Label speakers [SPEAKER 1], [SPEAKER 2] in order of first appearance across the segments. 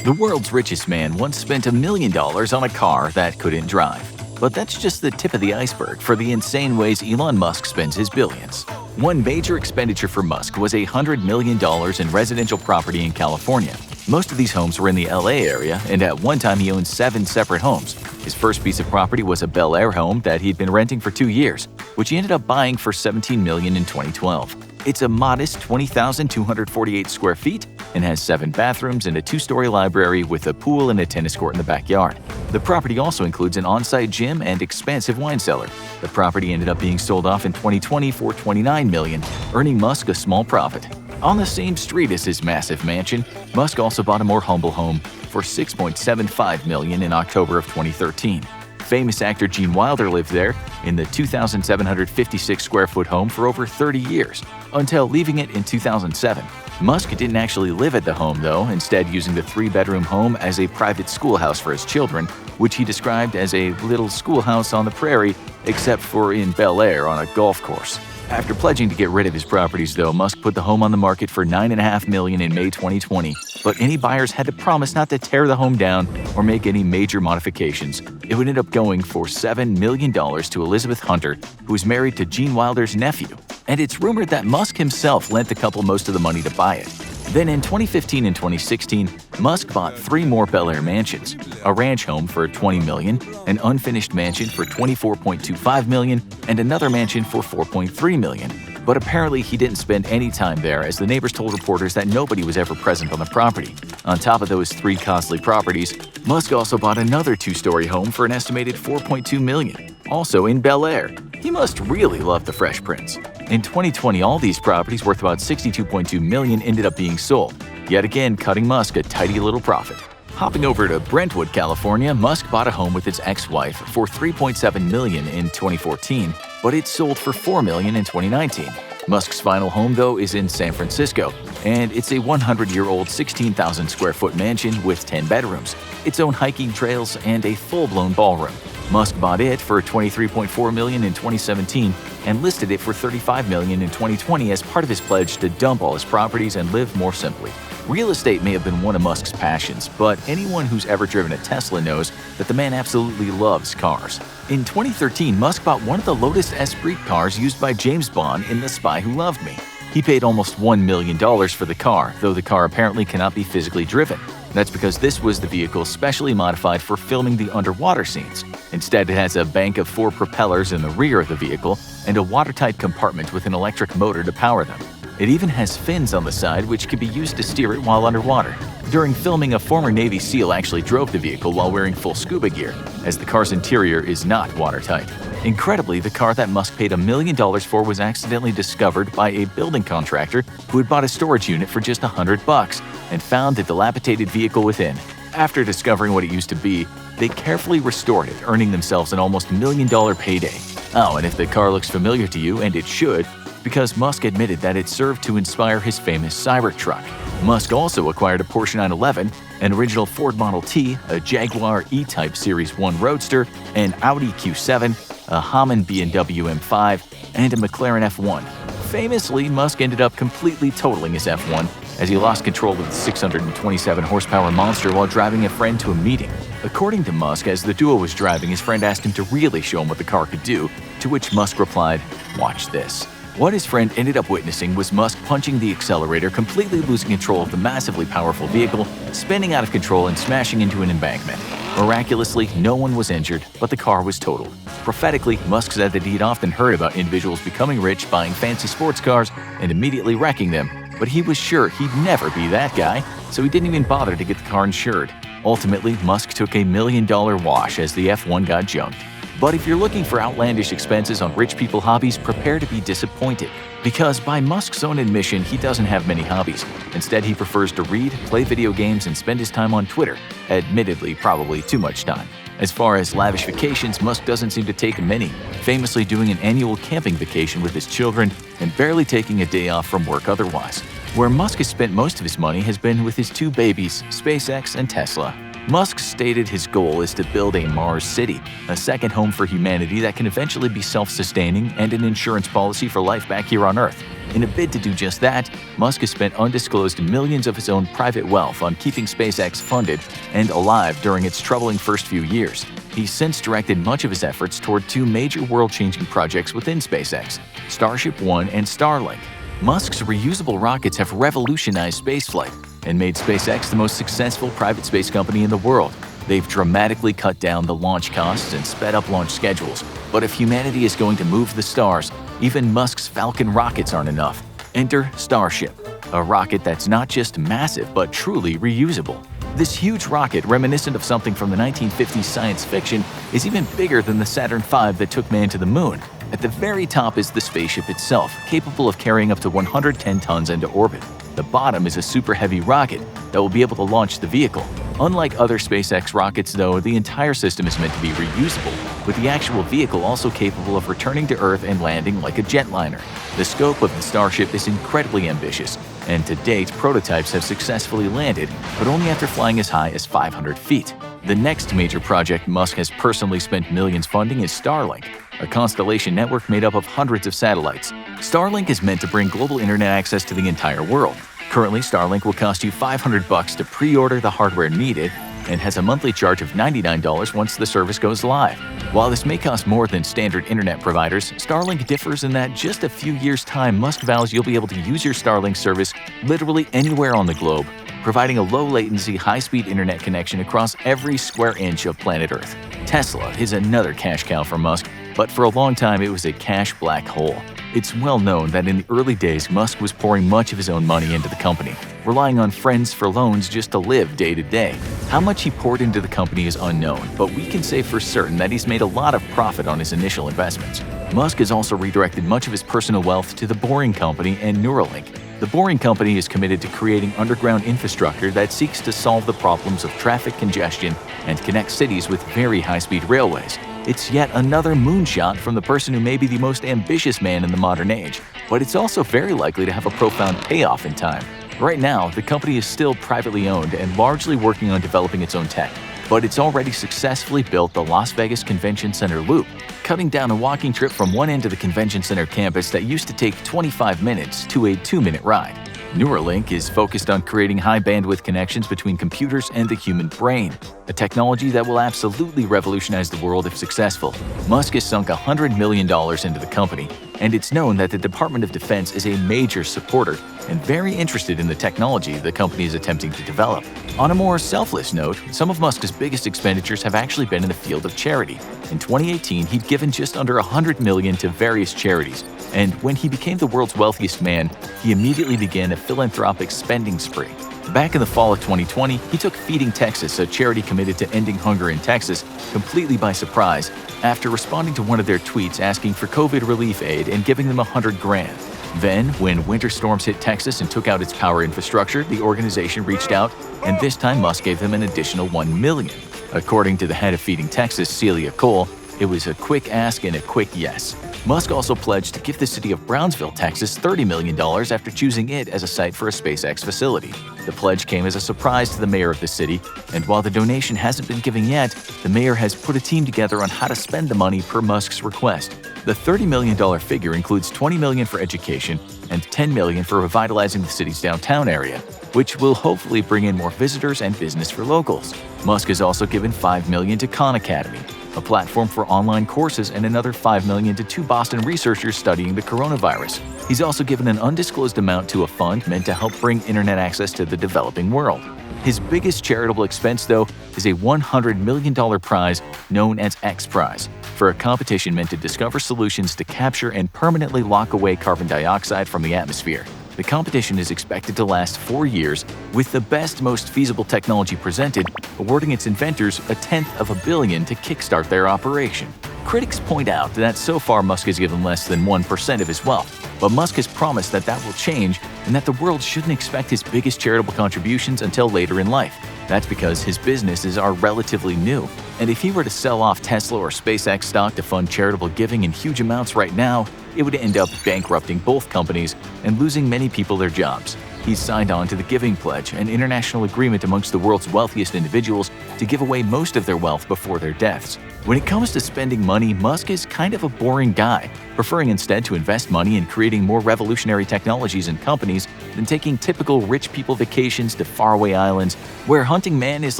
[SPEAKER 1] The world's richest man once spent $1 million on a car that couldn't drive. But that's just the tip of the iceberg for the insane ways Elon Musk spends his billions. One major expenditure for Musk was $100 million in residential property in California. Most of these homes were in the LA area, and at one time he owned 7 separate homes. His first piece of property was a Bel Air home that he'd been renting for 2 years, which he ended up buying for $17 million in 2012. It's a modest 20,248 square feet and has 7 bathrooms and a 2-story library with a pool and a tennis court in the backyard. The property also includes an on-site gym and expansive wine cellar. The property ended up being sold off in 2020 for $29 million, earning Musk a small profit. On the same street as his massive mansion, Musk also bought a more humble home for $6.75 million in October of 2013. Famous actor Gene Wilder lived there in the 2,756 square foot home for over 30 years, until leaving it in 2007. Musk didn't actually live at the home though, instead using the 3-bedroom home as a private schoolhouse for his children, which he described as a little schoolhouse on the prairie, except for in Bel Air on a golf course. After pledging to get rid of his properties though, Musk put the home on the market for $9.5 million in May 2020, but any buyers had to promise not to tear the home down or make any major modifications. It would end up going for $7 million to Elizabeth Hunter, who was married to Gene Wilder's nephew. And it's rumored that Musk himself lent the couple most of the money to buy it. Then in 2015 and 2016, Musk bought 3 more Bel Air mansions, a ranch home for $20 million, an unfinished mansion for $24.25 million, and another mansion for $4.3 million. But apparently he didn't spend any time there, as the neighbors told reporters that nobody was ever present on the property. On top of those 3 costly properties, Musk also bought another 2-story home for an estimated $4.2 million, also in Bel Air. He must really love the Fresh Prince. In 2020, all these properties worth about $62.2 million ended up being sold, yet again cutting Musk a tidy little profit. Hopping over to Brentwood, California, Musk bought a home with his ex-wife for $3.7 million in 2014, but it sold for $4 million in 2019. Musk's final home, though, is in San Francisco, and it's a 100-year-old 16,000 square foot mansion with 10 bedrooms, its own hiking trails, and a full-blown ballroom. Musk bought it for $23.4 million in 2017 and listed it for $35 million in 2020 as part of his pledge to dump all his properties and live more simply. Real estate may have been one of Musk's passions, but anyone who's ever driven a Tesla knows that the man absolutely loves cars. In 2013, Musk bought one of the Lotus Esprit cars used by James Bond in The Spy Who Loved Me. He paid almost $1 million for the car, though the car apparently cannot be physically driven. That's because this was the vehicle specially modified for filming the underwater scenes. Instead, it has a bank of 4 propellers in the rear of the vehicle and a watertight compartment with an electric motor to power them. It even has fins on the side which can be used to steer it while underwater. During filming, a former Navy SEAL actually drove the vehicle while wearing full scuba gear, as the car's interior is not watertight. Incredibly, the car that Musk paid $1 million for was accidentally discovered by a building contractor who had bought a storage unit for just $100 and found the dilapidated vehicle within. After discovering what it used to be, they carefully restored it, earning themselves an almost $1 million payday. Oh, and if the car looks familiar to you, and it should, because Musk admitted that it served to inspire his famous Cybertruck. Musk also acquired a Porsche 911, an original Ford Model T, a Jaguar E-Type Series 1 Roadster, an Audi Q7, a Hammond B&W M5, and a McLaren F1. Famously, Musk ended up completely totaling his F1 as he lost control of the 627 horsepower monster while driving a friend to a meeting. According to Musk, as the duo was driving, his friend asked him to really show him what the car could do, to which Musk replied, "Watch this." What his friend ended up witnessing was Musk punching the accelerator, completely losing control of the massively powerful vehicle, spinning out of control and smashing into an embankment. Miraculously, no one was injured, but the car was totaled. Prophetically, Musk said that he'd often heard about individuals becoming rich, buying fancy sports cars, and immediately wrecking them, but he was sure he'd never be that guy, so he didn't even bother to get the car insured. Ultimately, Musk took $1 million wash as the F1 got junked. But if you're looking for outlandish expenses on rich people hobbies, prepare to be disappointed. Because by Musk's own admission, he doesn't have many hobbies. Instead, he prefers to read, play video games, and spend his time on Twitter. Admittedly, probably too much time. As far as lavish vacations, Musk doesn't seem to take many, famously doing an annual camping vacation with his children and barely taking a day off from work otherwise. Where Musk has spent most of his money has been with his 2 babies, SpaceX and Tesla. Musk stated his goal is to build a Mars city, a second home for humanity that can eventually be self-sustaining, and an insurance policy for life back here on Earth. In a bid to do just that, Musk has spent undisclosed millions of his own private wealth on keeping SpaceX funded and alive during its troubling first few years. He's since directed much of his efforts toward two major world-changing projects within SpaceX, Starship One and Starlink. Musk's reusable rockets have revolutionized spaceflight and made SpaceX the most successful private space company in the world. They've dramatically cut down the launch costs and sped up launch schedules. But if humanity is going to move the stars, even Musk's Falcon rockets aren't enough. Enter Starship, a rocket that's not just massive but truly reusable. This huge rocket, reminiscent of something from the 1950s science fiction, is even bigger than the Saturn V that took man to the moon. At the very top is the spaceship itself, capable of carrying up to 110 tons into orbit. The bottom is a super heavy rocket that will be able to launch the vehicle. Unlike other SpaceX rockets, though, the entire system is meant to be reusable, with the actual vehicle also capable of returning to Earth and landing like a jetliner. The scope of the Starship is incredibly ambitious, and to date, prototypes have successfully landed, but only after flying as high as 500 feet. The next major project Musk has personally spent millions funding is Starlink, a constellation network made up of hundreds of satellites. Starlink is meant to bring global internet access to the entire world. Currently, Starlink will cost you $500 to pre-order the hardware needed and has a monthly charge of $99 once the service goes live. While this may cost more than standard internet providers, Starlink differs in that just a few years' time, Musk vows you'll be able to use your Starlink service literally anywhere on the globe, providing a low-latency, high-speed internet connection across every square inch of planet Earth. Tesla is another cash cow for Musk, but for a long time it was a cash black hole. It's well known that in the early days, Musk was pouring much of his own money into the company, relying on friends for loans just to live day to day. How much he poured into the company is unknown, but we can say for certain that he's made a lot of profit on his initial investments. Musk has also redirected much of his personal wealth to the Boring Company and Neuralink. The Boring Company is committed to creating underground infrastructure that seeks to solve the problems of traffic congestion and connect cities with very high-speed railways. It's yet another moonshot from the person who may be the most ambitious man in the modern age, but it's also very likely to have a profound payoff in time. Right now, the company is still privately owned and largely working on developing its own tech, but it's already successfully built the Las Vegas Convention Center Loop, cutting down a walking trip from one end of the convention center campus that used to take 25 minutes to a 2-minute ride. Neuralink is focused on creating high-bandwidth connections between computers and the human brain, a technology that will absolutely revolutionize the world if successful. Musk has sunk $100 million into the company, and it's known that the Department of Defense is a major supporter and very interested in the technology the company is attempting to develop. On a more selfless note, some of Musk's biggest expenditures have actually been in the field of charity. In 2018, he'd given just under $100 million to various charities, and when he became the world's wealthiest man, he immediately began a philanthropic spending spree. Back in the fall of 2020, he took Feeding Texas, a charity committed to ending hunger in Texas, completely by surprise after responding to one of their tweets asking for COVID relief aid and giving them $100 grand. Then, when winter storms hit Texas and took out its power infrastructure, the organization reached out, and this time Musk gave them an additional $1 million. According to the head of Feeding Texas, Celia Cole, it was a quick ask and a quick yes. Musk also pledged to give the city of Brownsville, Texas, $30 million after choosing it as a site for a SpaceX facility. The pledge came as a surprise to the mayor of the city, and while the donation hasn't been given yet, the mayor has put a team together on how to spend the money per Musk's request. The $30 million figure includes $20 million for education and $10 million for revitalizing the city's downtown area, which will hopefully bring in more visitors and business for locals. Musk has also given $5 million to Khan Academy, a platform for online courses, and another $5 million to 2 Boston researchers studying the coronavirus. He's also given an undisclosed amount to a fund meant to help bring internet access to the developing world. His biggest charitable expense, though, is a $100 million prize known as X Prize for a competition meant to discover solutions to capture and permanently lock away carbon dioxide from the atmosphere. The competition is expected to last 4 years, with the best, most feasible technology presented, awarding its inventors $1/10 billion to kickstart their operation. Critics point out that so far Musk has given less than 1% of his wealth, but Musk has promised that that will change and that the world shouldn't expect his biggest charitable contributions until later in life. That's because his businesses are relatively new, and if he were to sell off Tesla or SpaceX stock to fund charitable giving in huge amounts right now, it would end up bankrupting both companies and losing many people their jobs. He's signed on to the Giving Pledge, an international agreement amongst the world's wealthiest individuals to give away most of their wealth before their deaths. When it comes to spending money, Musk is kind of a boring guy, preferring instead to invest money in creating more revolutionary technologies and companies than taking typical rich people vacations to faraway islands where hunting man is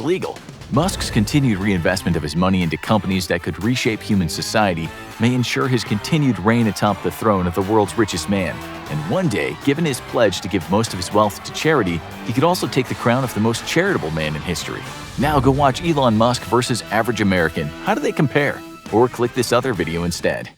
[SPEAKER 1] legal. Musk's continued reinvestment of his money into companies that could reshape human society may ensure his continued reign atop the throne of the world's richest man. And one day, given his pledge to give most of his wealth to charity, he could also take the crown of the most charitable man in history. Now go watch Elon Musk versus Average American. How do they compare? Or click this other video instead.